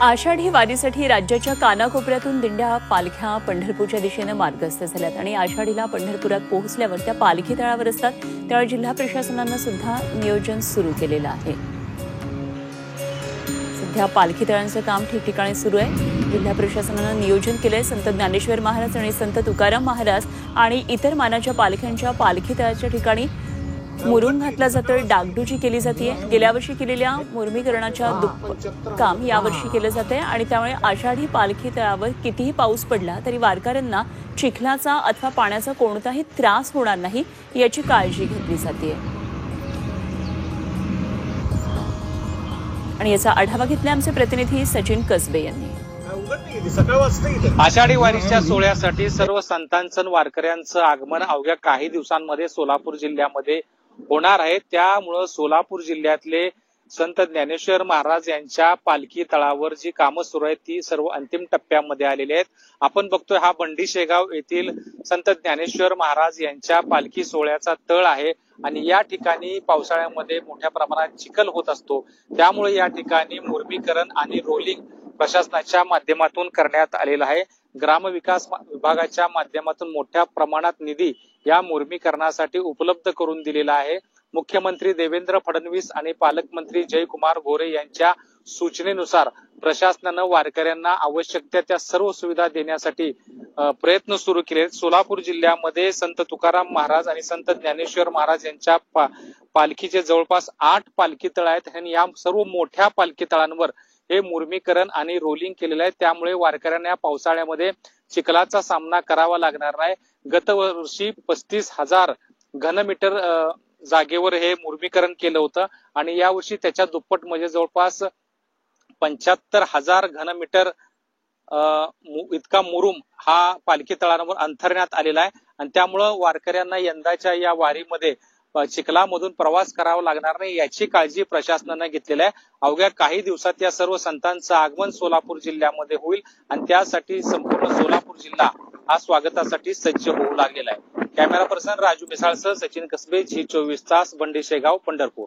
आषाढी वारीसाठी राज्याच्या कानाकोपऱ्यातून दिंड्या पालख्या पंढरपूरच्या दिशेने मार्गस्थ झाल्यात आणि आषाढीला पंढरपुरात पोहोचल्यावर त्या पालखी तळावर असतात। त्यामुळे जिल्हा प्रशासनानं सुद्धा नियोजन सुरू केलेलं आहे। सध्या पालखी तळांचं काम ठिकठिकाणी सुरू आहे। जिल्हा प्रशासनानं नियोजन केलंय। संत ज्ञानेश्वर महाराज आणि संत तुकाराम महाराज आणि इतर मानाच्या पालख्यांच्या पालखी तळाच्या ठिकाणी मुरुम घातला जातोय, डागडुजी केली जाते। गेल्या वर्षी केलेल्या मुर्मीकरणाच्या काम यावर्षी केलं जातंय आणि त्यामुळे आषाढी पालखी तळावर कितीही पाऊस पडला तरी वारकऱ्यांना चिखलाचा अथवा पाण्याचा कोणताही त्रास होणार नाही याची काळजी घेतली जाते। आणि याचा आढावा घेतला आमचे प्रतिनिधी सचिन कसबे यांनी। आषाढी वारीच्या सोहळ्यासाठी सर्व संतांचं वारकऱ्यांचं आगमन अवघ्या काही दिवसांमध्ये सोलापूर जिल्ह्यामध्ये होणार आहे। त्यामुळे सोलापूर जिल्ह्यातले संत ज्ञानेश्वर महाराज यांच्या पालखी तळावर जी कामं सुरू आहेत ती सर्व अंतिम टप्प्यामध्ये आलेली आहेत। आपण बघतोय हा बंडी शेगाव येथील संत ज्ञानेश्वर महाराज यांच्या पालखी सोहळ्याचा तळ आहे आणि या ठिकाणी पावसाळ्यामध्ये मोठ्या प्रमाणात चिखल होत असतो। त्यामुळे या ठिकाणी मुर्मीकरण आणि रोलिंग प्रशासनाच्या माध्यमातून करण्यात आलेला आहे। ग्रामविकास विभागाच्या माध्यमातून मोठ्या प्रमाणात निधी या मुर्मीकरणासाठी उपलब्ध करून दिलेला आहे। मुख्यमंत्री देवेंद्र फडणवीस आणि पालकमंत्री जयकुमार गोरे यांच्या सूचनेनुसार प्रशासनानं वारकऱ्यांना आवश्यक त्या सर्व सुविधा देण्यासाठी प्रयत्न सुरू केले आहेत। सोलापूर जिल्ह्यामध्ये संत तुकाराम महाराज आणि संत ज्ञानेश्वर महाराज यांच्या पालखीचे जवळपास 8 पालखी तळ आहेत आणि या सर्व मोठ्या पालखी तळांवर हे मुर्मीकरण आणि रोलिंग केलेलं आहे। त्यामुळे वारकऱ्यांना या पावसाळ्यामध्ये चिखलाचा सामना करावा लागणार नाही। गत वर्षी 35,000 घनमीटर जागेवर हे मुर्मीकरण केलं होतं आणि यावर्षी त्याच्या दुप्पट म्हणजे जवळपास 75,000 घनमीटर इतका मुरुम हा पालखी तळांवर अंथरण्यात आलेला आहे आणि त्यामुळं वारकऱ्यांना यंदाच्या या वारीमध्ये चिखलामधून प्रवास करावा लागणार नाही याची काळजी प्रशासनानं घेतलेली आहे। अवघ्या काही दिवसात या सर्व संतांचं आगमन सोलापूर जिल्ह्यामध्ये होईल आणि त्यासाठी संपूर्ण सोलापूर जिल्हा हा स्वागतासाठी सज्ज होऊ लागलेला आहे। कॅमेरा पर्सन राजू मिसाळसह सचिन कसबे, G24 तास, बंडी शेगाव, पंढरपूर।